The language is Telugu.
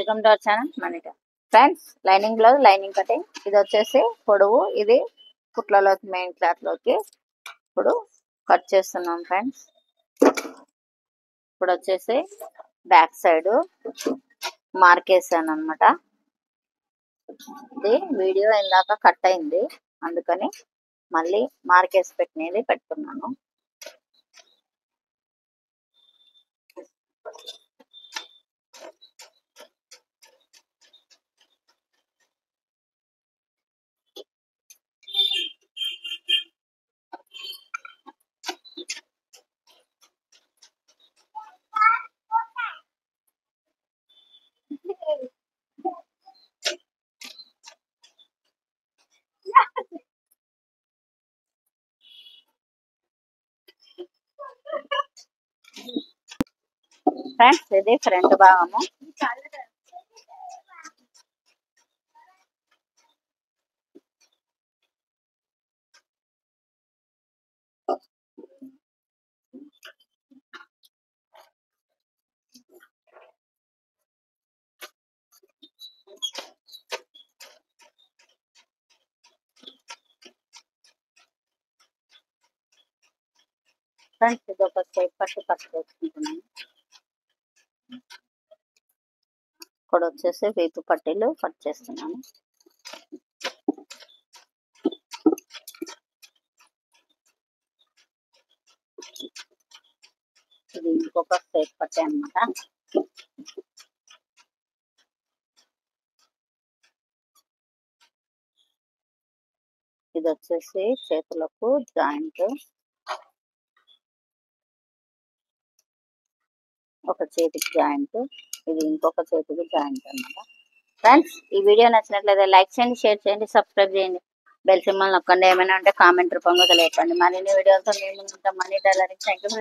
వెల్కమ్ టు అవర్ ఛానల్ మనీటా. Friends, lining blouse, lining cutting. ఇది వచ్చేసి పొడవు, ఇది కుట్లలోకి మెయిన్ క్లాత్ లోకి ఇప్పుడు కట్ చేస్తున్నాం ఫ్రెండ్స్. ఇప్పుడు వచ్చేసి బ్యాక్ సైడ్ మార్కేసాను అనమాట. ఇది వీడియో ఇందాక కట్ అయింది, అందుకని మళ్ళీ మార్కేసి పెట్టినది పెట్టుకున్నాను. ఫ్రెండ్స్, ఇది ఫ్రంట్ భాగము. ఫ్రెండ్స్, ఇది ఒక స్టెప్ కట్ చేసుకుంటున్నాను. ఇక్కడ వచ్చేసి వీపు పట్టీలు కట్ చేస్తున్నాను. ఇది ఇంకొక స్టెప్ పట్టీ అన్నమాట. ఇది వచ్చేసి చేతులకు జాయింట్, ఒక చేతికి జాయింట్, ఇది ఇంకొక చేతికి జాయింట్ అన్నమాట. ఫ్రెండ్స్, ఈ వీడియో నచ్చినట్లయితే లైక్ చేయండి, షేర్ చేయండి, సబ్స్క్రైబ్ చేయండి, బెల్ సింబల్ నొక్కండి. ఏమైనా ఉంటే కామెంట్ రూపంలో తెలియకండి. మరిన్ని వీడియోలతో మేము ఉంటాం. Money tailoring. Thank you.